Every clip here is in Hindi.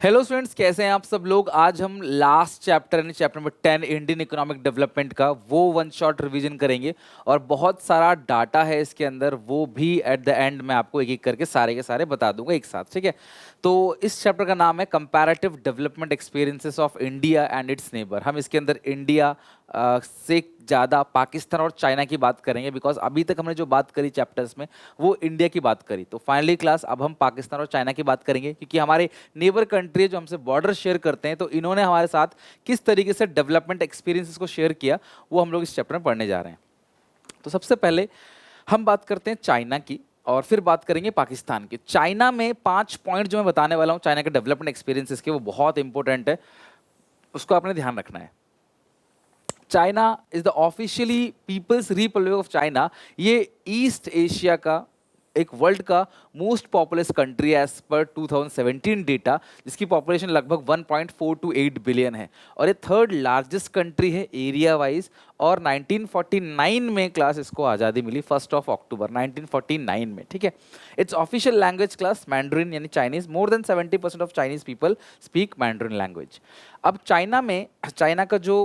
हेलो स्टूडेंट्स, कैसे हैं आप सब लोग। आज हम लास्ट चैप्टर यानी chapter number 10 Indian economic development का वो वन शॉट रिवीजन करेंगे और बहुत सारा डाटा है इसके अंदर, वो भी एट द एंड मैं आपको एक एक करके सारे के सारे बता दूंगा एक साथ, ठीक है। तो इस चैप्टर का नाम है comparative development experiences of India and it's neighbour. हम इसके अंदर इंडिया से ज़्यादा पाकिस्तान और चाइना की बात करेंगे, बिकॉज अभी तक हमने जो बात करी चैप्टर्स में वो इंडिया की बात करी। तो फाइनली क्लास अब हम पाकिस्तान और चाइना की बात करेंगे, क्योंकि हमारे नेबर कंट्री है जो हमसे बॉर्डर शेयर करते हैं, तो इन्होंने हमारे साथ किस तरीके से डेवलपमेंट एक्सपीरियंसेस को शेयर किया वो हम लोग इस चैप्टर में पढ़ने जा रहे हैं। तो सबसे पहले हम बात करते हैं चाइना की और फिर बात करेंगे पाकिस्तान की। चाइना में 5 पॉइंट जो मैं बताने वाला हूँ चाइना के डेवलपमेंट एक्सपीरियंसेस के, वो बहुत इंपॉर्टेंट है, उसको आपने ध्यान रखना है। China is the officially people's republic of China. ये ईस्ट एशिया का एक वर्ल्ड का मोस्ट पॉपुलस कंट्री है एज पर 2017 डेटा, जिसकी पॉपुलेशन लगभग 1.428 बिलियन है और ये थर्ड लार्जेस्ट कंट्री है एरिया वाइज। और 1949 में क्लास इसको आज़ादी मिली 1 अक्टूबर 1949 में, ठीक है। It's official language class Mandarin यानी Chinese. More than 70% of Chinese people speak Mandarin language. अब चाइना में चाइना का जो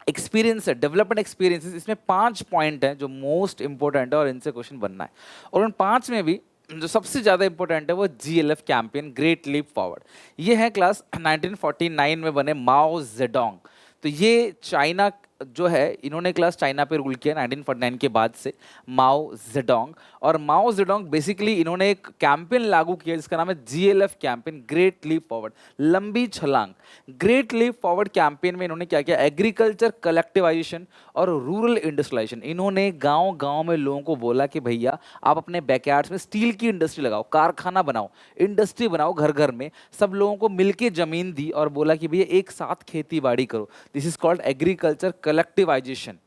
एक्सपीरियंस है, डेवलपमेंट एक्सपीरियंसेस, इसमें 5 पॉइंट हैं जो मोस्ट इंपॉर्टेंट है और इनसे क्वेश्चन बनना है। और उन 5 में भी जो सबसे ज़्यादा इंपॉर्टेंट है वो GLF campaign, great leap forward. ये है क्लास 1949 में बने माओ जेडोंग। तो ये चाइना जो है, इन्होंने क्लास चाइना पे रूल किया 1949 के बाद से, माओ जेडोंग। और माओ जेडोंग बेसिकली इन्होंने एक कैंपेन लागू किया जिसका नाम है GLF campaign, great leap forward, लंबी छलांग। ग्रेट लीप फॉरवर्ड कैंपेन में इन्होंने क्या किया, एग्रीकल्चर कलेक्टिवाइजेशन और रूरल इंडस्ट्रियलाइजेशन। इन्होंने गांव गांव में लोगों को बोला कि भैया आप अपने बैकयार्ड्स में स्टील की इंडस्ट्री लगाओ, कारखाना बनाओ, इंडस्ट्री बनाओ घर घर में। सब लोगों को मिलके जमीन दी और बोला कि भैया एक साथ खेती बाड़ी करो। This is called agriculture collectivization.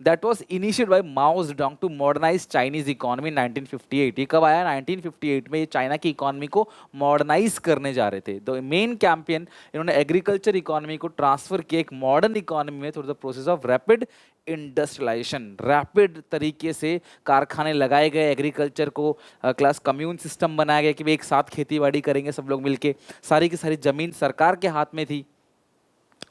That was initiated by Mao Zedong to modernize Chinese economy 1958। ये कब आया? 1958 में। ये चाइना की इकोनॉमी को मॉडर्नाइज करने जा रहे थे। द मेन कैंपेन, इन्होंने एग्रीकल्चर इकोनॉमी को ट्रांसफर किया एक मॉडर्न इकोनॉमी में through the process of rapid industrialization. Rapid तरीके से कारखाने लगाए गए, एग्रीकल्चर को क्लास कम्यून सिस्टम बनाया गया कि भाई एक साथ खेती बाड़ी करेंगे सब लोग मिलके। सारी की सारी जमीन सरकार के हाथ में थी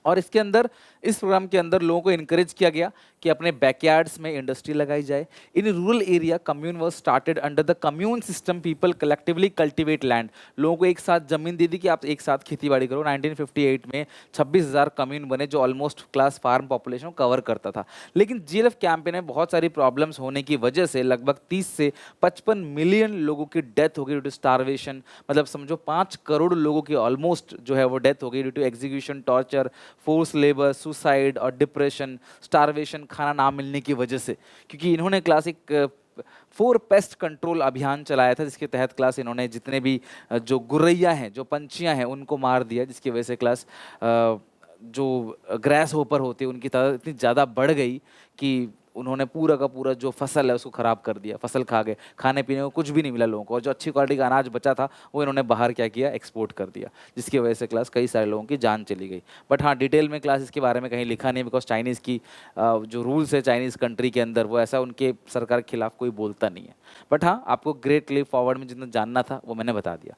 और इसके अंदर, इस प्रोग्राम के अंदर लोगों को इनकरेज किया गया कि अपने बैकयार्ड्स में इंडस्ट्री लगाई जाए। In rural area commune was started under the commune system, people collectively cultivate land. लोगों को एक साथ जमीन दे दी कि आप एक साथ खेती बाड़ी करो। 1958 में 26,000 कम्यून बने जो ऑलमोस्ट क्लास फार्म पॉपुलेशन को कवर करता था। लेकिन GLF कैंपेन में बहुत सारी प्रॉब्लम्स होने की वजह से लगभग 30 से 55 मिलियन लोगों की डेथ हो गई ड्यू टू स्टारवेशन। मतलब समझो 5 करोड़ लोगों की ऑलमोस्ट जो है वो डेथ हो गई due to execution, torture, force labour, suicide और डिप्रेशन, स्टारवेशन, खाना ना मिलने की वजह से। क्योंकि इन्होंने क्लासिक 4 पेस्ट कंट्रोल अभियान चलाया था, जिसके तहत क्लास इन्होंने जितने भी जो गुर्रैया हैं, जो पंछियां हैं, उनको मार दिया, जिसकी वजह से क्लास जो ग्रास होपर होती है उनकी तादाद इतनी ज़्यादा बढ़ गई कि उन्होंने पूरा का पूरा जो फसल है उसको ख़राब कर दिया। फसल खा गए, खाने पीने को कुछ भी नहीं मिला लोगों को, और जो अच्छी क्वालिटी का अनाज बचा था वो इन्होंने बाहर क्या किया, एक्सपोर्ट कर दिया, जिसकी वजह से क्लास कई सारे लोगों की जान चली गई। बट हाँ, डिटेल में क्लास इसके बारे में कहीं लिखा नहीं, बिकॉज चाइनीज़ की जो रूल्स है चाइनीज़ कंट्री के अंदर, वो ऐसा उनके सरकार के खिलाफ कोई बोलता नहीं है। बट हाँ, आपको ग्रेट लीप फॉरवर्ड में जितना जानना था वो मैंने बता दिया।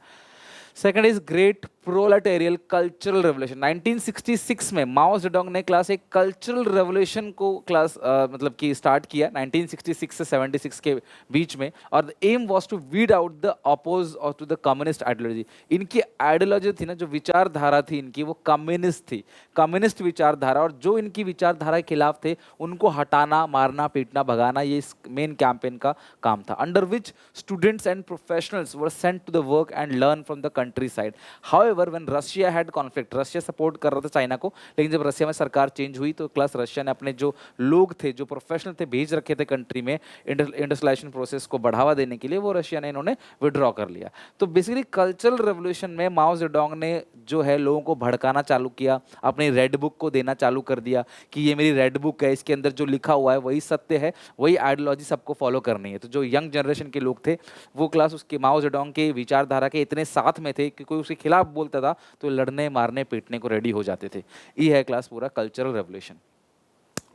Second is great proletarian cultural revolution. 1966 में माओ जेडोंग ने क्लास एक कल्चरल रेवोल्यूशन को क्लास मतलब कि स्टार्ट किया 1966 से 76 के बीच में। और the aim was to weed out the oppose और टू द कम्युनिस्ट आइडियोलॉजी। इनकी आइडियोलॉजी थी ना, जो विचारधारा थी इनकी, वो कम्युनिस्ट थी, कम्युनिस्ट विचारधारा। और जो इनकी विचारधारा के खिलाफ थे उनको हटाना, मारना, पीटना, भगाना, ये इस मेन कैंपेन का काम था। Under which students and professionals were sent to the work and learn from the countryside. However when Russia had conflict, Russia support कर रहा था चाइना को, लेकिन जब रशिया में सरकार चेंज हुई तो क्लास रशिया ने अपने जो लोग थे, जो प्रोफेशनल थे, भेज रखे थे कंट्री में इंडस्ट्रियलाइजेशन प्रोसेस को बढ़ावा देने के लिए, वो रशिया ने इन्होंने विड्रॉ कर लिया। तो बेसिकली कल्चरल रेवोल्यूशन में माओ जेडोंग ने जो है लोगों को भड़काना चालू किया, अपनी रेड बुक को देना चालू कर दिया कि ये मेरी रेड बुक है, इसके अंदर जो लिखा हुआ है वही सत्य है, वही आइडियोलॉजी सबको फॉलो करनी है। तो जो यंग जनरेशन के लोग थे वो क्लास उसके माओ जेडोंग के विचारधारा के इतने साथ में थे कि कोई उसके खिलाफ बोलता था तो लड़ने, मारने, पीटने को रेडी हो जाते थे। ये है क्लास पूरा कल्चरल रेवोल्यूशन।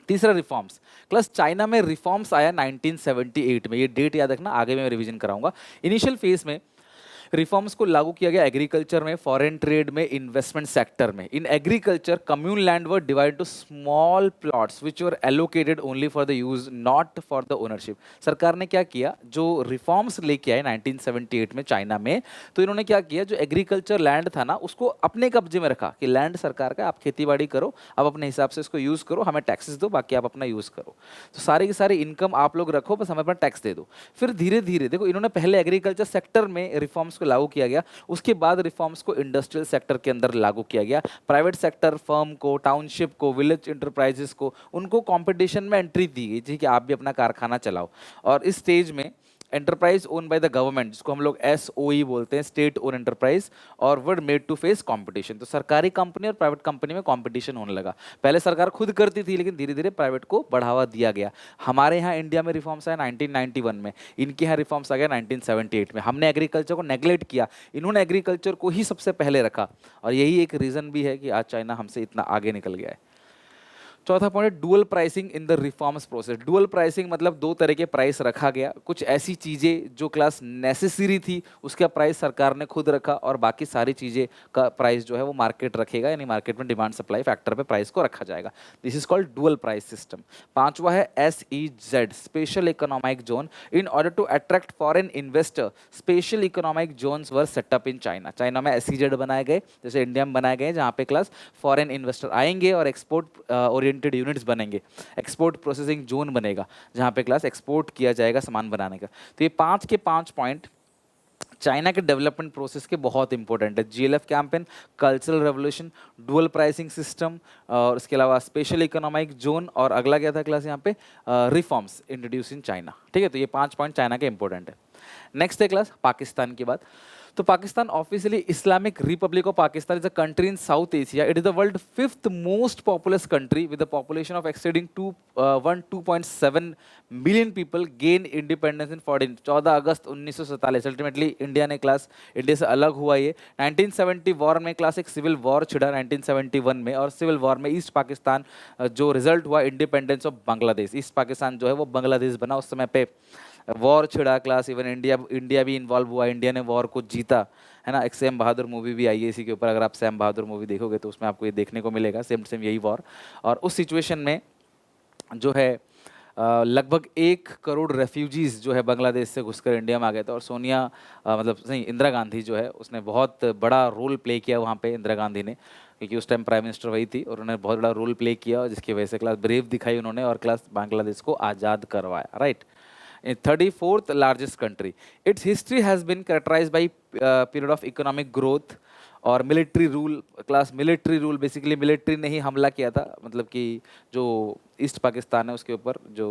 तीसरा रिफॉर्म्स। क्लास चाइना में रिफॉर्म्स आया 1978 में। ये डेट याद रखना, आगे मैं रिवीजन कराऊंगा। इनिशियल फेज में रिफॉर्म्स को लागू किया गया एग्रीकल्चर में, फॉरेन ट्रेड में, इन्वेस्टमेंट सेक्टर में। In agriculture commune land were divide two small plots which were allocated only for the use, not for the ownership. सरकार ने क्या किया, जो रिफॉर्म्स लेके आए 1978 में चाइना में, तो इन्होंने क्या किया, जो एग्रीकल्चर लैंड था ना उसको अपने कब्जे में रखा कि लैंड सरकार का, आप खेती बाड़ी करो, आप अपने हिसाब से इसको यूज करो, हमें टैक्सेस दो, बाकी आप अपना यूज करो, तो सारी की सारी इनकम आप लोग रखो, बस हमें अपना टैक्स दे दो। फिर धीरे धीरे देखो, इन्होंने पहले एग्रीकल्चर सेक्टर में रिफॉर्म्स को लागू किया गया, उसके बाद रिफॉर्म्स को इंडस्ट्रियल सेक्टर के अंदर लागू किया गया। प्राइवेट सेक्टर फर्म को, टाउनशिप को, विलेज इंटरप्राइजेस को, उनको कंपटीशन में एंट्री दी गई थी कि आप भी अपना कारखाना चलाओ। और इस स्टेज में enterprise owned by the government, जिसको हम लोग एसओई बोलते हैं, स्टेट ओन एंटरप्राइज, और were made to face competition. तो सरकारी कंपनी और प्राइवेट कंपनी में कंपटीशन होने लगा। पहले सरकार खुद करती थी, लेकिन धीरे धीरे प्राइवेट को बढ़ावा दिया गया। हमारे यहाँ इंडिया में रिफॉर्म्स आए 1991 में, इनके यहाँ रिफॉर्म्स आ गया 1978 में। हमने एग्रीकल्चर को नेग्लेक्ट किया, इन्होंने एग्रीकल्चर को ही सबसे पहले रखा, और यही एक रीजन भी है कि आज चाइना हमसे इतना आगे निकल गया है। चौथा पॉइंट है dual pricing in the reforms process. Dual pricing मतलब दो तरह के प्राइस रखा गया। कुछ ऐसी चीज़ें जो क्लास नेसेसरी थी उसका प्राइस सरकार ने खुद रखा, और बाकी सारी चीज़ें का प्राइस जो है वो मार्केट रखेगा, यानी मार्केट में डिमांड सप्लाई फैक्टर पे प्राइस को रखा जाएगा। This is called dual price system. पांचवा है SEZ, special economic zone. In order to attract foreign investor, special economic zones were set up in China. China में SEZ बनाए गए, जैसे इंडिया में बनाए गए, जहाँ पे क्लास फॉरेन इन्वेस्टर आएंगे और एक्सपोर्ट ओरिएंटेड यूनिट्स बनेंगे, एक्सपोर्ट प्रोसेसिंग जोन बनेगा, जहां पे क्लास एक्सपोर्ट किया जाएगा सामान बनाने का। तो ये 5 के 5 पॉइंट चाइना के डेवलपमेंट प्रोसेस के बहुत इंपॉर्टेंट है। GLF campaign, cultural revolution, dual pricing system, और इसके अलावा स्पेशल इकोनॉमिक जोन, और अगला क्या था क्लास यहाँ पे, रिफॉर्म्स इंट्रोड्यूस इन चाइना। ठीक है, तो ये 5 पॉइंट चाइना के इंपॉर्टेंट है। नेक्स्ट है क्लास पाकिस्तान की बात। तो Pakistan officially Islamic Republic of Pakistan is a country in south Asia. It is the world 5th most populous country with a population of exceeding 2.7 million people. Gain independence in 14 August 1947। Ultimately India ने क्लास, इंडिया से अलग हुआ ये 1970 वॉर में। क्लास एक सिविल वॉर छिड़ा 1971 में, और सिविल वॉर में ईस्ट पाकिस्तान जो रिजल्ट हुआ independence of Bangladesh. East Pakistan जो है वो बांग्लादेश बना। उस समय पे वॉर छिड़ा क्लास, इवन इंडिया भी इन्वॉल्व हुआ, इंडिया ने वॉर को जीता, है ना। एक सैम बहादुर मूवी भी आई है इसी के ऊपर, अगर आप सैम बहादुर मूवी देखोगे तो उसमें आपको ये देखने को मिलेगा, सेम सेम यही वॉर। और उस सिचुएशन में जो है लगभग 1 करोड़ रेफ्यूजीज जो है बांग्लादेश से घुसकर इंडिया में आ गए थे। और सोनिया मतलब नहीं, इंदिरा गांधी जो है उसने बहुत बड़ा रोल प्ले किया वहाँ पे, इंदिरा गांधी ने, क्योंकि उस टाइम प्राइम मिनिस्टर वही थी, और उन्होंने बहुत बड़ा रोल प्ले किया, जिसकी वजह से क्लास ब्रेव दिखाई उन्होंने, और क्लास बांग्लादेश को आज़ाद करवाया, right. 34th largest country. Its history has been characterized by period of economic growth और military rule. Class military rule, basically military ने ही हमला किया था, मतलब कि जो ईस्ट पाकिस्तान है उसके ऊपर, जो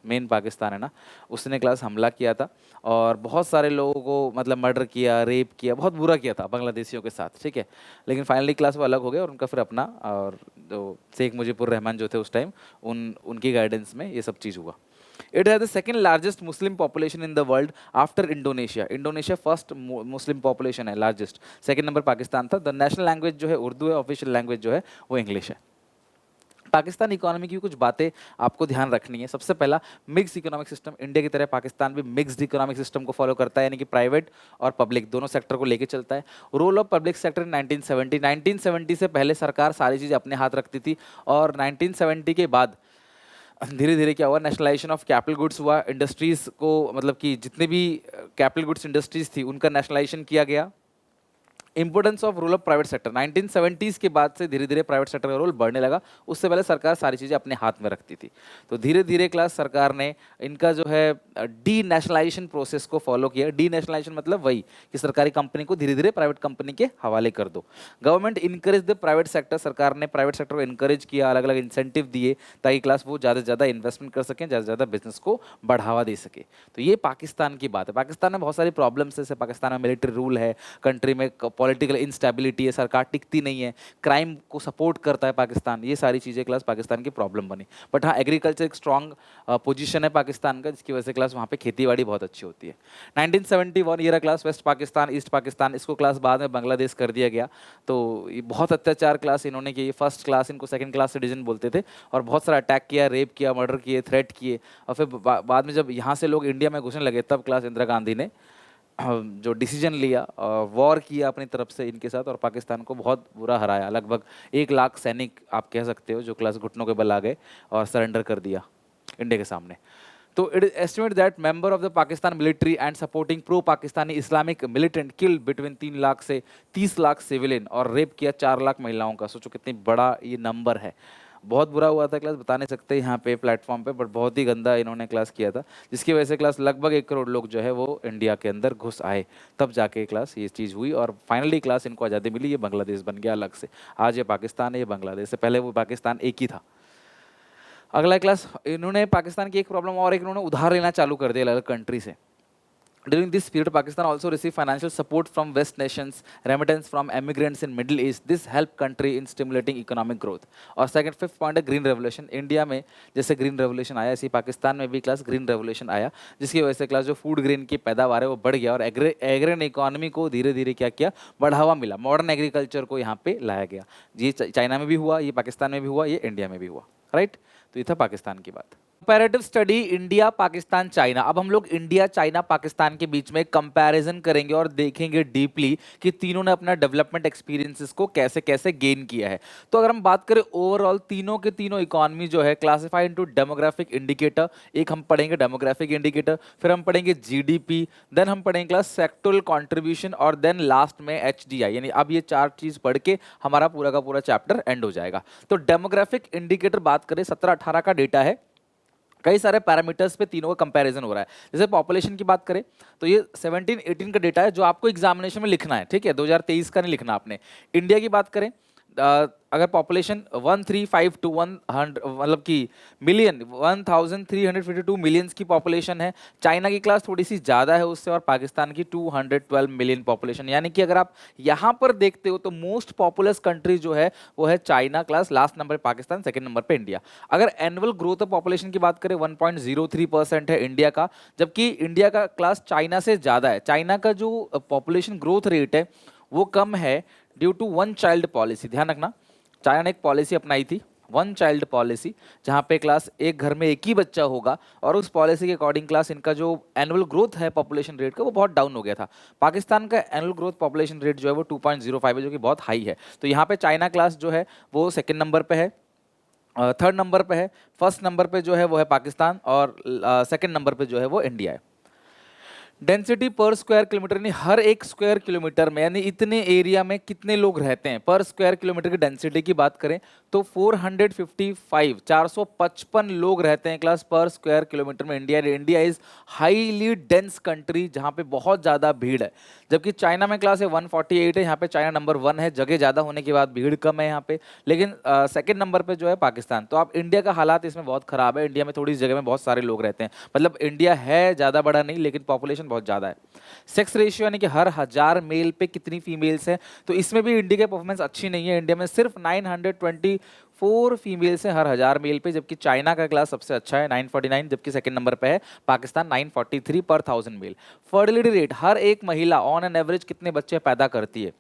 मेन पाकिस्तान है ना, उसने क्लास हमला किया था, और बहुत सारे लोगों को मतलब मर्डर किया, रेप किया, बहुत बुरा किया था बांग्लादेशियों के साथ, ठीक है। लेकिन फाइनली क्लास वो अलग हो गए, और उनका फिर अपना, और जो शेख मुजीबुर रहमान जो थे उस टाइम, उनकी गाइडेंस में ये सब चीज़ हुआ। It has the second largest Muslim population in the world after Indonesia. Indonesia first Muslim population है, largest. Second number पाकिस्तान था। The national language जो है उर्दू है, official language जो है वो इंग्लिश है। पाकिस्तान इकोनॉमी की कुछ बातें आपको ध्यान रखनी है। सबसे पहला, मिक्स इकोनॉमिक सिस्टम। इंडिया की तरह पाकिस्तान भी मिक्स्ड इकोनॉमिक सिस्टम को फॉलो करता है, यानी कि प्राइवेट और पब्लिक दोनों सेक्टर को लेके चलता है। Role of public sector in 1970 से पहले सरकार सारी चीज़ें अपने हाथ रखती थी, और 1970 के बाद धीरे धीरे क्या हुआ, नेशनलाइजेशन ऑफ कैपिटल गुड्स हुआ। इंडस्ट्रीज़ को, मतलब कि जितने भी कैपिटल गुड्स इंडस्ट्रीज़ थी उनका नेशनलाइजेशन किया गया। Importance of role of private sector, 1970s के बाद से धीरे धीरे प्राइवेट सेक्टर का रोल बढ़ने लगा। उससे पहले सरकार सारी चीज़ें अपने हाथ में रखती थी। तो धीरे धीरे क्लास सरकार ने इनका जो है डी नेशनलाइजेशन प्रोसेस को फॉलो किया। डी नेशनलाइजेशन मतलब वही कि सरकारी कंपनी को धीरे धीरे प्राइवेट कंपनी के हवाले कर दो। Government encourage the private sector, सरकार ने प्राइवेट सेक्टर को इनकरेज किया, अलग अलग इंसेंटिव दिए ताकि क्लास वो ज़्यादा से ज़्यादा इन्वेस्टमेंट कर सकें, ज़्यादा से ज़्यादा बिजनेस को बढ़ावा दे सके। तो ये पाकिस्तान की बात है। पाकिस्तान में बहुत सारी प्रॉब्लम्स है, जैसे पाकिस्तान में मिलिट्री रूल है, कंट्री में पॉलिटिकल इंस्टेबिलिटी है, सरकार टिकती नहीं है, क्राइम को सपोर्ट करता है पाकिस्तान। ये सारी चीज़ें क्लास पाकिस्तान की प्रॉब्लम बनी। बट हाँ, एग्रीकल्चर एक स्ट्रॉन्ग पोजीशन है पाकिस्तान का, जिसकी वजह से क्लास वहाँ पे खेती बाड़ी बहुत अच्छी होती है। 1971 ये रहा class West Pakistan, East Pakistan, इसको क्लास बाद में बांग्लादेश कर दिया गया। तो ये बहुत अत्याचार क्लास इन्होंने किए। फर्स्ट क्लास इनको सेकंड क्लास सिटीजन बोलते थे, और बहुत सारा अटैक किया, रेप किया, मर्डर किए, थ्रेट किए। और फिर बाद में जब यहाँ से लोग इंडिया में घुसने लगे, तब क्लास इंदिरा गांधी ने जो डिसीजन लिया, वॉर किया अपनी तरफ से इनके साथ और पाकिस्तान को बहुत बुरा हराया। लगभग 1 लाख सैनिक आप कह सकते हो जो क्लास घुटनों के बल आ गए और सरेंडर कर दिया इंडिया के सामने। तो it is estimate that member of the Pakistan military and supporting pro Pakistani Islamic militant killed between 3 lakh से 30 लाख सिविलियन और रेप किया 4 लाख महिलाओं का। सोचो कितनी बड़ा ये नंबर है। बहुत बुरा हुआ था क्लास, बता नहीं सकते यहाँ पे प्लेटफॉर्म पे, बट बहुत ही गंदा इन्होंने क्लास किया था, जिसकी वजह से क्लास लगभग 1 करोड़ लोग जो है वो इंडिया के अंदर घुस आए। तब जाके क्लास ये चीज़ हुई और फाइनली क्लास इनको आज़ादी मिली। ये बांग्लादेश बन गया अलग से। आज ये पाकिस्तान है, ये बांग्लादेश से, पहले वो पाकिस्तान एक ही था। अगला क्लास, इन्होंने पाकिस्तान की एक प्रॉब्लम और एक इन्होंने उधार लेना चालू कर दिया अलग कंट्री से। During this period, Pakistan also received financial support from West nations, remittance from immigrants in Middle East. This helped country in stimulating economic growth. और सेकंड फिफ्थ पॉइंट है ग्रीन रेवोल्यूशन। इंडिया में जैसे ग्रीन रेवोल्यूशन आया, इसी पाकिस्तान में भी क्लास ग्रीन रेवोल्यूशन आया, जिसकी वजह से क्लास जो फूड ग्रेन की पैदावार है वो बढ़ गया और एग्रेन इकोनॉमी को धीरे धीरे क्या किया, बढ़ावा मिला। मॉडर्न एग्रीकल्चर को यहाँ पे लाया गया। ये चाइना में भी हुआ, ये पाकिस्तान में भी हुआ, ये इंडिया में भी हुआ, राइट। तो ये था पाकिस्तान की बात। Comparative study India Pakistan China. अब हम लोग इंडिया चाइना पाकिस्तान के बीच में कंपैरिजन करेंगे और देखेंगे डीपली कि तीनों ने अपना डेवलपमेंट एक्सपीरियंसेस को कैसे कैसे गेन किया है। तो अगर हम बात करें ओवरऑल, तीनों के तीनों इकोनॉमी जो है क्लासिफाइड इनटू डेमोग्राफिक इंडिकेटर। एक हम पढ़ेंगे डेमोग्राफिक इंडिकेटर, फिर हम पढ़ेंगे जीडीपी, देन हम पढ़ेंगे क्लास सेक्टोरल कंट्रीब्यूशन और देन लास्ट में एचडीआई। यानी अब ये 4 चीज पढ़ के हमारा पूरा का पूरा चैप्टर एंड हो जाएगा। तो डेमोग्राफिक इंडिकेटर बात करें, 17-18 का डेटा है, कई सारे पैरामीटर्स पे तीनों का कंपैरिजन हो रहा है। जैसे पॉपुलेशन की बात करें तो ये 17-18 का डेटा है जो आपको एग्जामिनेशन में लिखना है, ठीक है, 2023 का नहीं लिखना आपने। इंडिया की बात करें, अगर पॉपुलेशन 1352 मतलब कि मिलियन 1352 मिलियंस की पॉपुलेशन है। चाइना की क्लास थोड़ी सी ज़्यादा है उससे और पाकिस्तान की 212 मिलियन पॉपुलेशन। यानी कि अगर आप यहाँ पर देखते हो तो मोस्ट पॉपुलस कंट्री जो है वो है China class, last number Pakistan, second number पे इंडिया। अगर एनुअल ग्रोथ ऑफ पॉपुलेशन की बात करें 1.03% है इंडिया का, जबकि इंडिया का क्लास चाइना से ज़्यादा है। चाइना का जो पॉपुलेशन ग्रोथ रेट है वो कम है due to one child policy. ध्यान रखना, चाइना ने एक पॉलिसी अपनाई थी, वन चाइल्ड पॉलिसी, जहां पे क्लास एक घर में एक ही बच्चा होगा और उस पॉलिसी के अकॉर्डिंग क्लास इनका जो एनुअल ग्रोथ है पॉपुलेशन रेट का वो बहुत डाउन हो गया था। पाकिस्तान का एनुअल ग्रोथ पॉपुलेशन रेट जो है वो 2.05 है, जो कि बहुत हाई है। तो यहाँ पे चाइना क्लास जो है वो सेकेंड नंबर पे है, थर्ड नंबर पे है, फर्स्ट नंबर पे जो है वो है पाकिस्तान और सेकेंड नंबर पे जो है वो इंडिया है। डेंसिटी पर स्क्वायर किलोमीटर, यानी हर एक स्क्वायर किलोमीटर में, यानी इतने एरिया में कितने लोग रहते हैं, पर स्क्वायर किलोमीटर की डेंसिटी की बात करें तो 455 लोग रहते हैं क्लास पर स्क्वायर किलोमीटर में India. India is highly dense country जहां पे बहुत ज़्यादा भीड़ है, जबकि चाइना में क्लास है 148 है। यहाँ पे चाइना नंबर 1 है, जगह ज़्यादा होने के बाद भीड़ कम है यहाँ पे, लेकिन सेकेंड नंबर पे जो है पाकिस्तान। तो आप इंडिया का हालात इसमें बहुत ख़राब है। इंडिया में थोड़ी जगह में बहुत सारे लोग रहते हैं, मतलब इंडिया है ज़्यादा बड़ा नहीं लेकिन पॉपुलेशन बहुत ज़्यादा है। सेक्स रेशियो यानी कि हर 1000 मेल पे कितनी फीमेल्स हैं, तो इसमें भी इंडिया की परफॉर्मेंस अच्छी नहीं है। इंडिया में सिर्फ 924 फीमेल्स हैं हर 1000 मेल पे, जबकि चाइना का क्लास सबसे अच्छा है 949, जबकि सेकंड नंबर पे है पाकिस्तान 943 पर 1000 मेल। फर्टिलिटी रेट, हर एक महिला ऑन एन एवरेज कितने बच्चे पैदा करती है,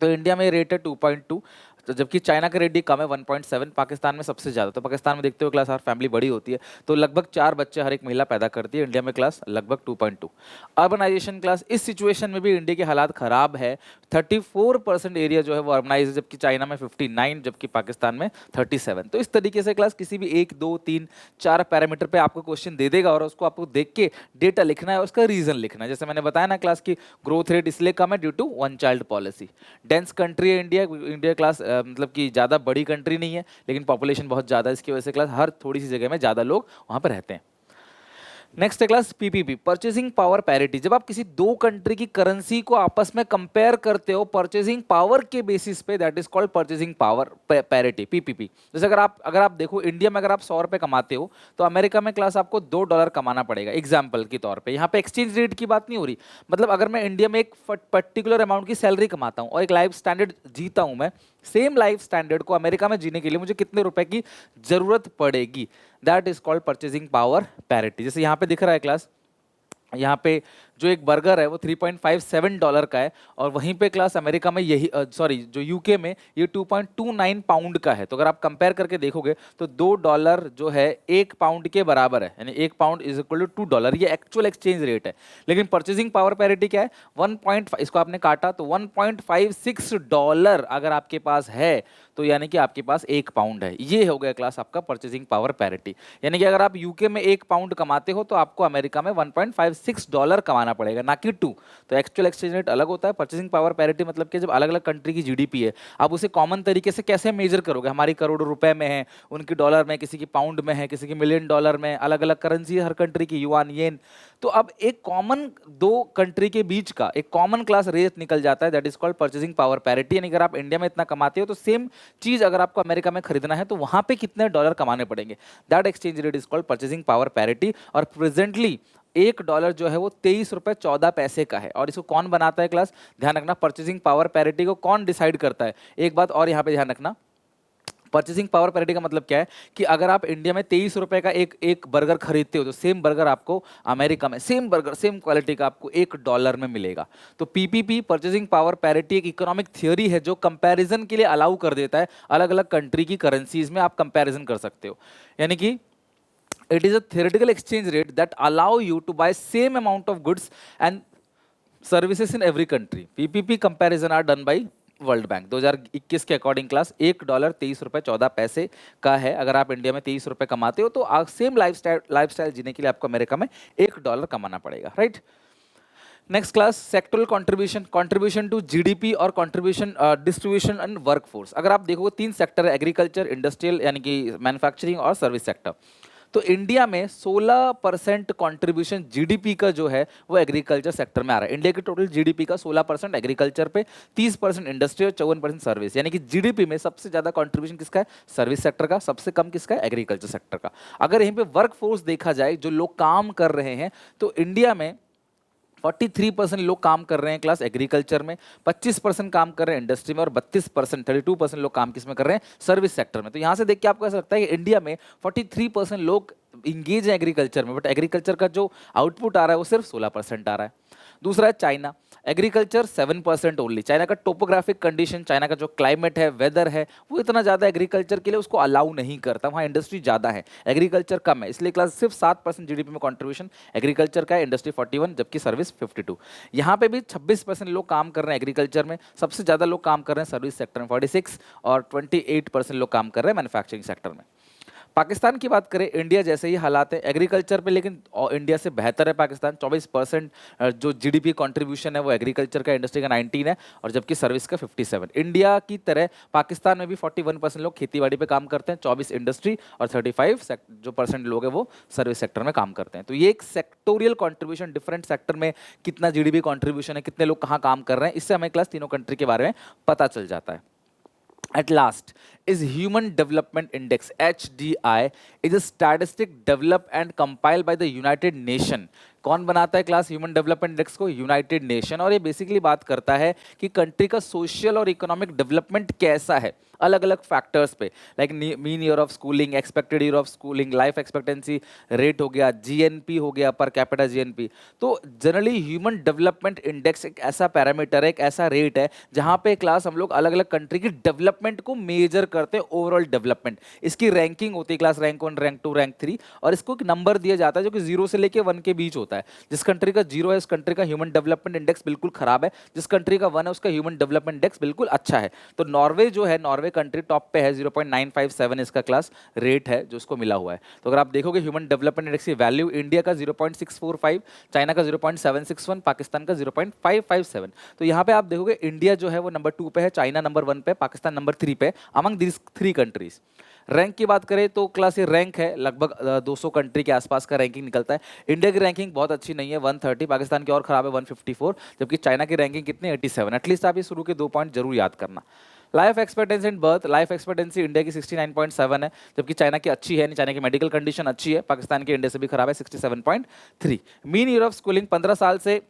तो इंडिया में रेट है 2.2, तो जबकि चाइना का रेट भी कम है 1.7, पाकिस्तान में सबसे ज़्यादा। तो पाकिस्तान में देखते हो क्लास हर फैमिली बड़ी होती है तो लगभग 4 बच्चे हर एक महिला पैदा करती है, इंडिया में क्लास लगभग 2.2। अर्बनाइजेशन क्लास, इस सिचुएशन में भी इंडिया के हालात ख़राब है। 34% एरिया जो है वो अर्बनाइज है, जबकि चाइना में 59, जबकि पाकिस्तान में 37। तो इस तरीके से क्लास किसी भी 1, 2, 3, 4 पैरामीटर पे आपको क्वेश्चन दे देगा और उसको आपको देख के डेटा लिखना है, उसका रीज़न लिखना है। जैसे मैंने बताया ना क्लास की ग्रोथ रेट इसलिए कम है due to one child policy. Dense country है इंडिया, इंडिया क्लास मतलब कि ज़्यादा बड़ी कंट्री नहीं है लेकिन पॉपुलेशन बहुत ज़्यादा है, इसकी वजह से क्लास हर थोड़ी सी जगह में ज़्यादा लोग वहाँ पर रहते हैं। नेक्स्ट है class PPP, purchasing power parity. जब आप किसी दो कंट्री की करेंसी को आपस में कंपेयर करते हो परचेसिंग पावर के बेसिस पे, that is called purchasing power parity, PPP. जैसे अगर आप देखो इंडिया में अगर आप 100 रुपये कमाते हो तो अमेरिका में क्लास आपको $2 कमाना पड़ेगा, एग्जाम्पल के तौर पर। यहाँ पे एक्सचेंज रेट की बात नहीं हो रही, मतलब अगर मैं इंडिया में एक पर्टिकुलर अमाउंट की सैलरी कमाता हूँ और एक लाइफ स्टैंडर्ड जीता हूँ मैं, सेम लाइफ स्टैंडर्ड को अमेरिका में जीने के लिए मुझे कितने रुपए की जरूरत पड़ेगी, that is called purchasing power parity. जैसे यहाँ पे दिख रहा है क्लास, यहाँ पे जो एक बर्गर है वो $3.57 का है, और वहीं पे क्लास अमेरिका में यही सॉरी जो यूके में ये 2.29 पाउंड का है। तो अगर आप कंपेयर करके देखोगे तो $2 जो है 1 पाउंड के बराबर है, यानी 1 पाउंड इज इक्वल टू $2, ये एक्चुअल एक्सचेंज रेट है। लेकिन परचेसिंग पावर पैरिटी क्या है, 1. इसको आपने काटा तो $1.56 अगर आपके पास है तो यानी कि आपके पास 1 पाउंड है। ये हो गया क्लास आपका परचेसिंग पावर पैरिटी। यानी कि अगर आप यूके में 1 पाउंड कमाते हो तो आपको अमेरिका में $1.56 कमाना पड़ेगा, ना कि 2। तो एक्चुअल एक्सचेंज रेट अलग होता है। परचेसिंग पावर पैरिटी मतलब कि जब अलग अलग कंट्री की जीडीपी है, आप उसे कॉमन तरीके से कैसे मेजर करोगे, हमारी करोड़ों रुपए में है, उनकी डॉलर में, किसी की पाउंड में है, किसी की मिलियन डॉलर में, अलग अलग करेंसी है हर कंट्री की, युआन, येन। तो अब एक कॉमन दो कंट्री के बीच का एक कॉमन क्लास रेट निकल जाता है, that is called purchasing power parity. यानी अगर आप इंडिया में इतना कमाते हो तो सेम चीज अगर आपको अमेरिका में खरीदना है तो वहां पे कितने डॉलर कमाने पड़ेंगे, that exchange rate is called purchasing power parity. और प्रेजेंटली $1 जो है वो ₹23.14 का है। और इसको कौन बनाता है क्लास, ध्यान रखना, परचेसिंग पावर पैरिटी को कौन डिसाइड करता है। एक बात और यहाँ पे ध्यान रखना, परचेसिंग पावर पैरिटी का मतलब क्या है कि अगर आप इंडिया में ₹23 का एक बर्गर खरीदते हो तो सेम बर्गर आपको अमेरिका में सेम बर्गर सेम क्वालिटी का आपको $1 में मिलेगा। तो पीपीपी परचेसिंग पावर पैरिटी एक इकोनॉमिक थियोरी है जो कंपैरिजन के लिए अलाउ कर देता है, अलग अलग कंट्री की करेंसीज में आप कंपैरिजन कर सकते हो। यानी कि it is a theoretical exchange rate that allow you to buy same amount of goods and services in every country. PPP comparison are done by world bank. 2021 के अकॉर्डिंग क्लास $1 ₹23.14 का है। अगर आप इंडिया में ₹23 कमाते हो तो सेम लाइफस्टाइल जीने के लिए आपको अमेरिका में $1 कमाना पड़ेगा, right. Next class sectoral contribution to GDP और कंट्रीब्यूशन डिस्ट्रीब्यूशन एंड वर्कफोर्स। अगर आप देखोगे 3 सेक्टर है, एग्रीकल्चर, इंडस्ट्रियल यानी कि मैन्युफैक्चरिंग और सर्विस सेक्टर। तो इंडिया में 16% कंट्रीब्यूशन जीडीपी का जो है वो एग्रीकल्चर सेक्टर में आ रहा है। इंडिया के टोटल जीडीपी का 16% एग्रीकल्चर पे, 30% इंडस्ट्री और 54% सर्विस। यानी कि जीडीपी में सबसे ज्यादा कंट्रीब्यूशन किसका है, सर्विस सेक्टर का, सबसे कम किसका है, एग्रीकल्चर सेक्टर का। अगर यहीं पे वर्कफोर्स देखा जाए, जो लोग काम कर रहे हैं, तो इंडिया में 43% लोग काम कर रहे हैं क्लास एग्रीकल्चर में, 25% काम कर रहे हैं इंडस्ट्री में, और 32% लोग काम किस में कर रहे हैं, सर्विस सेक्टर में। तो यहां से देख के आपको ऐसा लगता है कि इंडिया में 43% लोग इंगेज है एग्रीकल्चर में, बट एग्रीकल्चर का जो आउटपुट आ रहा है वो सिर्फ 16% आ रहा है। दूसरा है चाइना, एग्रीकल्चर 7% ओनली। चाइना का टोपोग्राफिक कंडीशन, चाइना का जो क्लाइमेट है, वेदर है, वो इतना ज़्यादा एग्रीकल्चर के लिए उसको अलाउ नहीं करता, वहाँ इंडस्ट्री ज़्यादा है, एग्रीकल्चर कम है, इसलिए क्लास सिर्फ 7% जीडीपी में कंट्रीब्यूशन एग्रीकल्चर का है, इंडस्ट्री 41 जबकि सर्विस 52। यहाँ पे भी 26% लोग काम कर रहे हैं एग्रीकल्चर में, सबसे ज़्यादा लोग काम कर रहे हैं सर्विस सेक्टर में 46, और 28% लोग काम कर रहे हैं मैन्युफैक्चरिंग सेक्टर में। पाकिस्तान की बात करें, इंडिया जैसे ही हालात है एग्रीकल्चर पे, लेकिन इंडिया से बेहतर है पाकिस्तान। 24% जो जीडीपी कंट्रीब्यूशन है वो एग्रीकल्चर का, इंडस्ट्री का 19 है, और जबकि सर्विस का 57। इंडिया की तरह पाकिस्तान में भी 41% लोग खेतीबाड़ी पे काम करते हैं, 24 इंडस्ट्री और 35 जो परसेंट लोग हैं वो सर्विस सेक्टर में काम करते हैं। तो ये एक सेक्टोरियल कॉन्ट्रीब्यूशन, डिफरेंट सेक्टर में कितना जीडीपी कॉन्ट्रीब्यूशन है, कितने लोग कहाँ काम कर रहे हैं, इससे हमें क्लास तीनों कंट्री के बारे में पता चल जाता है। At last is Human Development Index HDI is a statistic developed and compiled by the United Nation। कौन बनाता है क्लास ह्यूमन डेवलपमेंट इंडेक्स को, यूनाइटेड नेशन। और ये बेसिकली बात करता है कि कंट्री का सोशल और इकोनॉमिक डेवलपमेंट कैसा है अलग अलग फैक्टर्स पे, like mean year of schooling, expected year of schooling, life expectancy rate हो गया, जीएनपी हो गया, पर कैपिटा जीएनपी। तो जनरली ह्यूमन डेवलपमेंट इंडेक्स एक ऐसा पैरामीटर है, एक ऐसा रेट है जहाँ पे क्लास हम लोग अलग अलग कंट्री की डेवलपमेंट को मेजर करते हैं, ओवरऑल डेवलपमेंट। इसकी रैंकिंग होती है क्लास, रैंक 1, रैंक 2, रैंक 3, और इसको एक नंबर दिया जाता है जो कि 0 से लेके 1 के बीच होता है। जिस कंट्री का 0 है उस कंट्री का ह्यूमन डेवलपमेंट इंडेक्स बिल्कुल खराब है, जिस कंट्री का 1 है उसका ह्यूमन डेवलपमेंट इंडेक्स बिल्कुल अच्छा है। तो नॉर्वे जो है, नॉर्वे कंट्री टॉप पे है, 0.957 इसका क्लास रेट है जो उसको मिला हुआ है। तो अगर आप देखोगे ह्यूमन डेवलपमेंट इंडेक्स की वैल्यू, इंडिया का 0.645, चाइना का 0.761, पाकिस्तान का 0.557। तो यहाँ पे आप देखोगे इंडिया जो है वो नंबर 2 पे है, चाइना नंबर 1 पे, पाकिस्तान नंबर 3 पे, अमंग दीज 3 कंट्रीज। रैंक की बात करें तो क्लास ये रैंक है लगभग 200 कंट्री के आसपास का रैंकिंग निकलता है। इंडिया की रैंकिंग बहुत अच्छी नहीं है, 130, पाकिस्तान की और खराब है 154, जबकि चाइना की रैंकिंग कितनी 87। एटलीस्ट आप ये शुरू के 2 पॉइंट जरूर याद करना। Life expectancy and birth, life expectancy India की 69.7 है, जबकि चाइना की अच्छी है, नहीं चाइना की मेडिकल कंडीशन अच्छी है, पाकिस्तान की इंडिया से भी खराब है 67.3। मीन ईयर ऑफ स्कूलिंग 15 साल से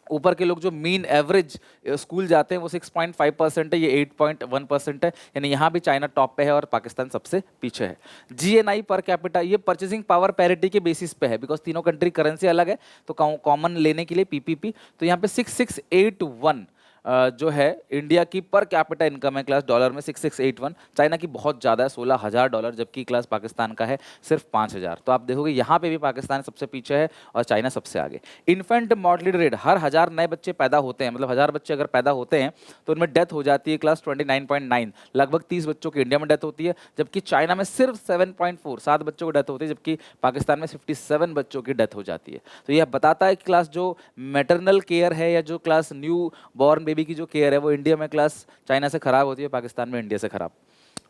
ऊपर के लोग जो मीन एवरेज स्कूल जाते हैं वो 6.5% है, ये 8.1% है, यानी यहाँ भी चाइना टॉप पे है और पाकिस्तान सबसे पीछे है। जीएनआई पर कैपिटा ये परचेसिंग पावर पैरिटी के बेसिस पे है, बिकॉज तीनों कंट्री करेंसी अलग है, तो कॉमन लेने के लिए पीपीपी, तो यहाँ पे 6681 जो है इंडिया की पर कैपिटा इनकम है क्लास डॉलर में 6681, चाइना की बहुत ज़्यादा है $16,000, जबकि क्लास पाकिस्तान का है सिर्फ 5,000। तो आप देखोगे यहाँ पे भी पाकिस्तान सबसे पीछे है और चाइना सबसे आगे। इन्फेंट मॉर्टलिटी रेट, हर 1000 नए बच्चे पैदा होते हैं, मतलब 1000 बच्चे अगर पैदा होते हैं तो उनमें डेथ हो जाती है क्लास 29.9, लगभग 30 बच्चों की इंडिया में डेथ होती है, जबकि चाइना में सिर्फ 7.4 7 बच्चों की डेथ होती है, जबकि पाकिस्तान में 57 बच्चों की डेथ हो जाती है। तो यह बताता है कि क्लास जो मैटरनल केयर है या जो क्लास न्यू बॉर्न बेबी की जो केयर है वो इंडिया में क्लास चाइना से खराब होती है, पाकिस्तान में इंडिया से खराब।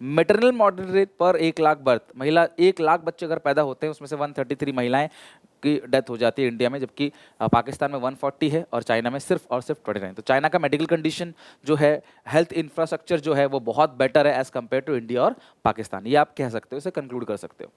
मैटरनल मॉर्टलिटी रेट पर 1 लाख बर्थ, महिला 1 लाख बच्चे अगर पैदा होते हैं उसमें से 133 महिलाएं की डेथ हो जाती है इंडिया में, जबकि पाकिस्तान में 140 है और चाइना में सिर्फ और सिर्फ 29। तो चाइना का मेडिकल कंडीशन जो है, हेल्थ इंफ्रास्ट्रक्चर जो है वो बहुत बेटर है एज कम्पेयर टू इंडिया और पाकिस्तान, ये आप कह सकते हो, इसे कंक्लूड कर सकते हो।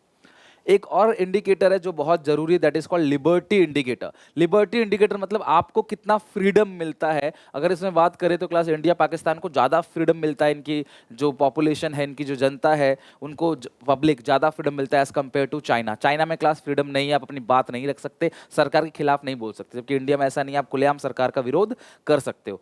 एक और इंडिकेटर है जो बहुत जरूरी है, that is called liberty indicator. Liberty indicator मतलब आपको कितना फ्रीडम मिलता है। अगर इसमें बात करें तो क्लास इंडिया पाकिस्तान को ज़्यादा फ्रीडम मिलता है, इनकी जो पॉपुलेशन है, इनकी जो जनता है, उनको पब्लिक ज़्यादा फ्रीडम मिलता है as compared to China. China में क्लास फ्रीडम नहीं है, आप अपनी बात नहीं रख सकते, सरकार के खिलाफ नहीं बोल सकते, जबकि इंडिया में ऐसा नहीं है, आप खुलेआम सरकार का विरोध कर सकते हो।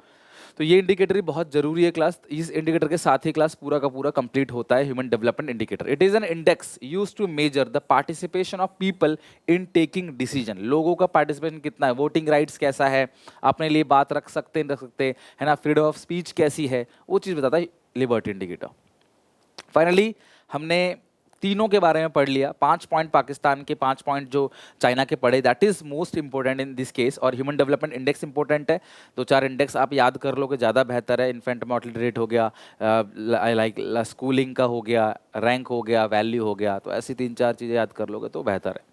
तो ये इंडिकेटर बहुत जरूरी है क्लास, इस इंडिकेटर के साथ ही क्लास पूरा का पूरा कंप्लीट होता है human development indicator. It is an index used to measure the participation of people in taking decision. लोगों का पार्टिसिपेशन कितना है, वोटिंग राइट्स कैसा है, अपने लिए बात रख सकते है ना, फ्रीडम ऑफ स्पीच कैसी है, वो चीज़ बताता है लिबर्टी इंडिकेटर। फाइनली हमने तीनों के बारे में पढ़ लिया, 5 पॉइंट पाकिस्तान के, 5 पॉइंट जो चाइना के पढ़े, that is most important in this case. और ह्यूमन डेवलपमेंट इंडेक्स इंपॉर्टेंट है, 2-4 इंडेक्स आप याद कर लोगे ज़्यादा बेहतर है। इन्फेंट मॉर्टलिटी रेट हो गया, लाइक स्कूलिंग का हो गया, रैंक हो गया, वैल्यू हो गया, तो ऐसी 3-4 चीज़ें याद कर लोगे तो बेहतर है।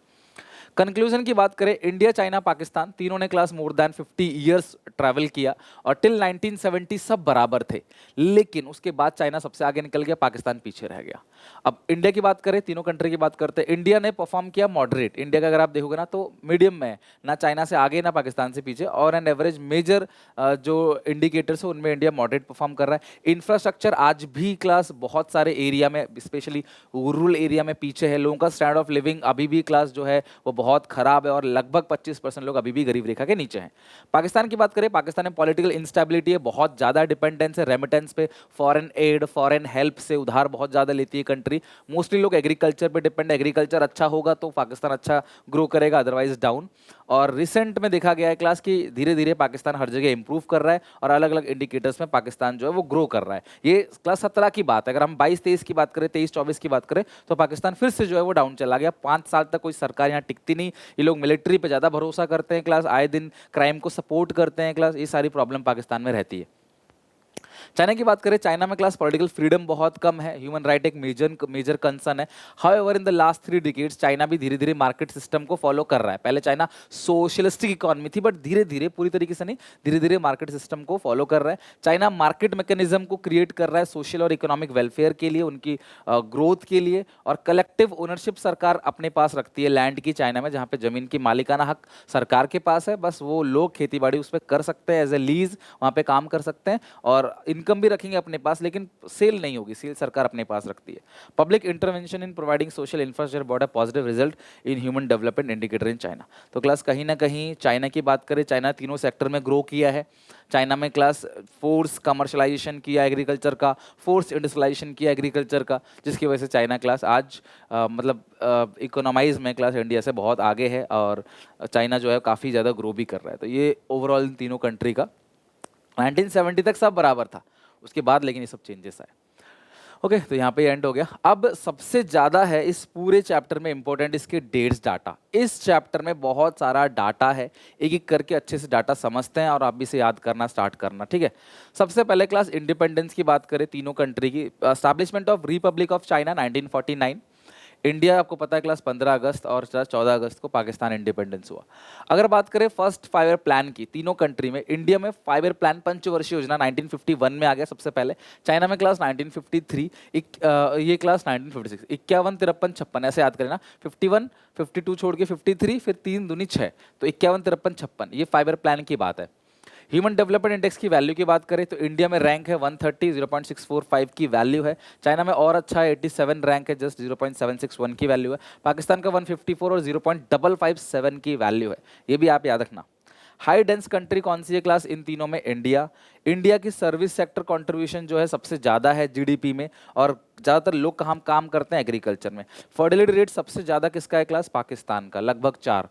कंक्लूजन की बात करें, इंडिया, चाइना, पाकिस्तान तीनों ने class more than 50 years travel किया और टिल 1970 सब बराबर थे, लेकिन उसके बाद चाइना सबसे आगे निकल गया, पाकिस्तान पीछे रह गया। अब इंडिया की बात करें, तीनों कंट्री की बात करते हैं, इंडिया ने परफॉर्म किया मॉडरेट। इंडिया का अगर आप देखोगे ना तो मीडियम में है, ना चाइना से आगे ना पाकिस्तान से पीछे, और एन एवरेज मेजर जो इंडिकेटर्स है उनमें इंडिया मॉडरेट परफॉर्म कर रहा है। इंफ्रास्ट्रक्चर आज भी क्लास बहुत सारे एरिया में, स्पेशली रूरल एरिया में पीछे है। लोगों का स्टैंडर्ड ऑफ लिविंग अभी भी क्लास जो है वो बहुत खराब है और लगभग 25% लोग अभी भी गरीब रेखा के नीचे हैं। पाकिस्तान की बात करें, पाकिस्तान में पॉलिटिकल इंस्टेबिलिटी है, बहुत ज़्यादा डिपेंडेंस है रेमिटेंस पे, फॉरेन एड, फॉरेन हेल्प से उधार बहुत ज़्यादा लेती है कंट्री। मोस्टली लोग एग्रीकल्चर पे डिपेंड है, एग्रीकल्चर अच्छा होगा तो पाकिस्तान अच्छा ग्रो करेगा, अदरवाइज डाउन। और रिसेंट में देखा गया है क्लास की धीरे धीरे पाकिस्तान हर जगह इंप्रूव कर रहा है और अलग अलग इंडिकेटर्स में पाकिस्तान जो है वो ग्रो कर रहा है। ये क्लास 17 की बात है। अगर हम 22-23 की बात करें, 23-24 की बात करें, तो पाकिस्तान फिर से जो है वो डाउन चला गया। 5 साल तक कोई सरकार यहाँ टिकती नहीं, ये लोग मिलिट्री पे ज़्यादा भरोसा करते हैं क्लास, आए दिन क्राइम को सपोर्ट करते हैं क्लास, ये सारी प्रॉब्लम पाकिस्तान में रहती है। चाइना की बात करें, चाइना में क्लास पॉलिटिकल फ्रीडम बहुत कम है, ह्यूमन राइट एक मेजर कंसर्न है। However in the last 3 decades China भी धीरे धीरे मार्केट सिस्टम को फॉलो कर रहा है। पहले चाइना सोशलिस्टिक इकोनॉमी थी, बट धीरे धीरे, पूरी तरीके से नहीं, धीरे धीरे मार्केट सिस्टम को फॉलो कर रहा है। चाइना मार्केट मैकेनिज्म को क्रिएट कर रहा है सोशल और इकोनॉमिक वेलफेयर के लिए, उनकी ग्रोथ के लिए। और कलेक्टिव ओनरशिप सरकार अपने पास रखती है लैंड की चाइना में, जहाँ पे जमीन की मालिकाना हक सरकार के पास है, बस वो लोग खेती बाड़ी उस पर कर सकते हैं, एज ए लीज वहाँ पे काम कर सकते हैं, और इनकम भी रखेंगे अपने पास, लेकिन सेल नहीं होगी, सेल सरकार अपने पास रखती है। Public intervention in providing social infrastructure bought a positive result in human development indicator in China. तो क्लास कहीं ना कहीं चाइना की बात करें, चाइना तीनों सेक्टर में ग्रो किया है। चाइना में क्लास फोर्स कमर्शलाइजेशन किया एग्रीकल्चर का, फोर्स इंडस्ट्रियलाइजेशन किया एग्रीकल्चर का, जिसकी वजह से चाइना क्लास आज मतलब इकोनॉमाइज में क्लास इंडिया से बहुत आगे है और चाइना जो है काफ़ी ज़्यादा ग्रो भी कर रहा है। तो ये ओवरऑल इन तीनों कंट्री का 1970 तक सब बराबर था, उसके बाद लेकिन ये सब चेंजेस आए। ओके, तो यहाँ पे एंड हो गया। अब सबसे ज़्यादा है इस पूरे चैप्टर में इंपॉर्टेंट इसके डेट्स डाटा। इस चैप्टर में बहुत सारा डाटा है, एक एक करके अच्छे से डाटा समझते हैं और आप भी इसे याद करना स्टार्ट करना, ठीक है। सबसे पहले क्लास इंडिपेंडेंस की बात करें तीनों कंट्री की, establishment of Republic of China 1949। India आपको पता है क्लास 15 अगस्त और 14 अगस्त को पाकिस्तान इंडिपेंडेंस हुआ। अगर बात करें फर्स्ट 5 ईयर प्लान की तीनों कंट्री में, इंडिया में 5 ईयर प्लान पंचवर्षीय योजना 1951 में आ गया सबसे पहले, चाइना में क्लास 1953, ये क्लास 1956, 51, 53, 56 ऐसे याद करें ना, 51, 52 छोड़ के 53, फिर 3 दूनी 6, तो 51, 53, 56 ये 5 ईयर प्लान की बात है। ह्यूमन डेवलपमेंट इंडेक्स की वैल्यू की बात करें तो इंडिया में रैंक है 130, 0.645 की वैल्यू है। चाइना में और अच्छा है, 87 रैंक है, जस्ट 0.761 की वैल्यू है। पाकिस्तान का 154 और 0.557 की वैल्यू है, ये भी आप याद रखना। हाई डेंस कंट्री कौन सी है क्लास? इन तीनों में इंडिया। इंडिया की सर्विस सेक्टर कंट्रीब्यूशन जो है सबसे ज़्यादा है जीडीपी में, और ज़्यादातर लोग कहाँ काम करते हैं? एग्रीकल्चर में। फर्टिलिटी रेट सबसे ज़्यादा किसका है क्लास? पाकिस्तान का, लगभग 4।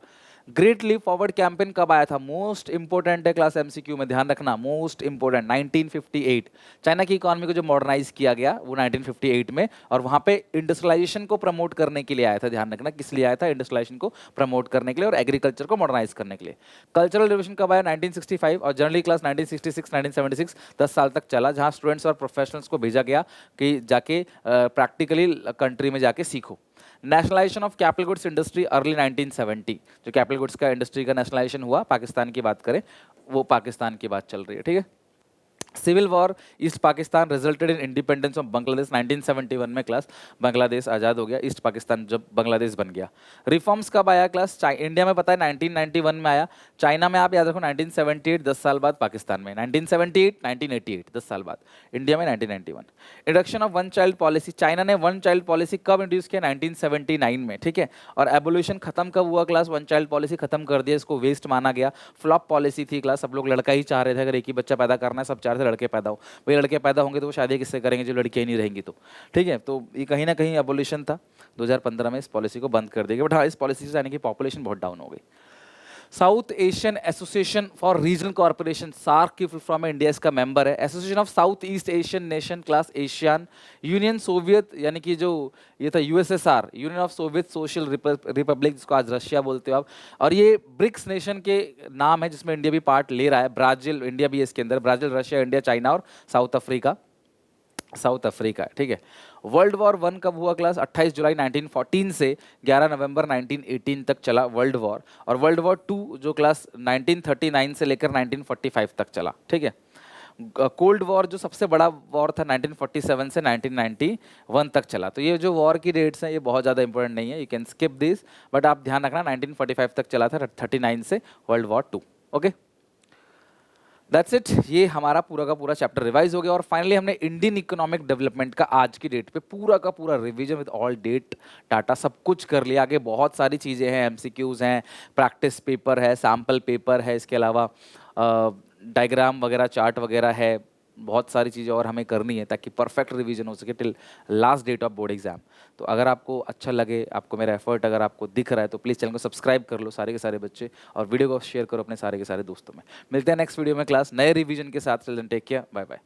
ग्रेट लीप फॉरवर्ड कैंपेन कब आया था? मोस्ट इंपोर्टेंट है क्लास, एमसीक्यू में ध्यान रखना, मोस्ट इंपोर्टेंट 1958। चाइना की इकोनॉमी को जो मॉडर्नाइज किया गया वो 1958 में, और वहां पे इंडस्ट्रियलाइजेशन को प्रमोट करने के लिए आया था। ध्यान रखना किस लिए आया था? इंडस्ट्रियलाइजेशन को प्रमोट करने के लिए और एग्रीकल्चर को मॉडर्नाइज करने के लिए। कल्चरल रिवोल्यूशन कब आया? 1965। और जनरली क्लास 1966 1976, 10 साल तक चला, जहां स्टूडेंट्स और प्रोफेशनल्स को भेजा गया कि जाके प्रैक्टिकली कंट्री में जाके सीखो। Nationalisation of capital goods industry early 1970, जो कैपिटल गुड्स का इंडस्ट्री का नेशनलाइजेशन हुआ, पाकिस्तान की बात करें, वो पाकिस्तान की बात चल रही है, ठीक है। Civil war East Pakistan resulted in independence of Bangladesh 1971 में क्लास, बांग्लादेश आज़ाद हो गया, ईस्ट पाकिस्तान जब बांग्लादेश बन गया। रिफॉर्म्स कब आया क्लास? इंडिया में पता है 1991 में आया, चाइना में आप याद रखो 1978, 10 साल बाद पाकिस्तान में 1978, 1988, 10 साल बाद, इंडिया में 1991। Introduction of one child policy, China ने वन चाइल्ड पॉलिसी कब इंट्रोड्यूस किया? 1979 में, ठीक है। और एवोल्यूशन खत्म कब हुआ क्लास? वन चाइल्ड पॉलिसी खत्म कर दिया, इसको वेस्ट माना गया, फ्लॉप पॉलिसी थी क्लास, सब लोग लड़का ही चाह रहे थे, अगर एक ही बच्चा पैदा करना है, सब चाह रहे थे लड़के पैदा हो। भाई लड़के पैदा होंगे तो वो शादी किससे करेंगे जब लड़कियां ही नहीं रहेंगी तो, ठीक है। तो ये कहीं ना कहीं एबोलिशन था, 2015 में इस पॉलिसी को बंद कर दिया गया। बट हाँ, इस पॉलिसी से यानी कि पॉपुलेशन बहुत डाउन हो गई। South Asian Association for Regional Corporation, SAARC की फुल फॉर्म है, इंडिया इसका मेंबर है। Association of South East Asian Nation class, ASEAN. Union Soviet यानी कि जो ये था USSR, Union of Soviet Social Republic, जिसको आज रशिया बोलते हो आप। और ये ब्रिक्स नेशन के नाम है जिसमें इंडिया भी पार्ट ले रहा है, ब्राजील, इंडिया भी है इसके अंदर, ब्राजील, रशिया, इंडिया, चाइना और साउथ अफ्रीका, साउथ अफ्रीका, ठीक है। वर्ल्ड वॉर वन कब हुआ क्लास? 28 जुलाई 1914 से 11 नवंबर 1918 तक चला वर्ल्ड वॉर। और वर्ल्ड वॉर टू जो क्लास 1939 से लेकर 1945 तक चला, ठीक है। कोल्ड वॉर जो सबसे बड़ा वॉर था 1947 से 1991 तक चला। तो ये जो वॉर की डेट्स हैं ये बहुत ज़्यादा इंपॉर्टेंट नहीं है, you can skip this, but आप ध्यान रखना 1945 तक चला था, 39 से world war two, okay. That's it, ये हमारा पूरा का पूरा चैप्टर रिवाइज हो गया। और फाइनली हमने इंडियन इकोनॉमिक डेवलपमेंट का आज की डेट पे पूरा का पूरा revision with all date data सब कुछ कर लिया। आगे बहुत सारी चीज़ें हैं, एमसीक्यूज हैं, प्रैक्टिस पेपर है, सैम्पल पेपर है, इसके अलावा डायग्राम वगैरह, चार्ट वगैरह है, बहुत सारी चीज़ें और हमें करनी है ताकि परफेक्ट रिवीजन हो सके till last date of board exam. तो अगर आपको अच्छा लगे, आपको मेरा एफर्ट अगर आपको दिख रहा है तो प्लीज़ चैनल को सब्सक्राइब कर लो सारे के सारे बच्चे, और वीडियो को शेयर करो अपने सारे के सारे दोस्तों में। मिलते हैं नेक्स्ट वीडियो में क्लास नए रिवीजन के साथ। Take care, bye bye.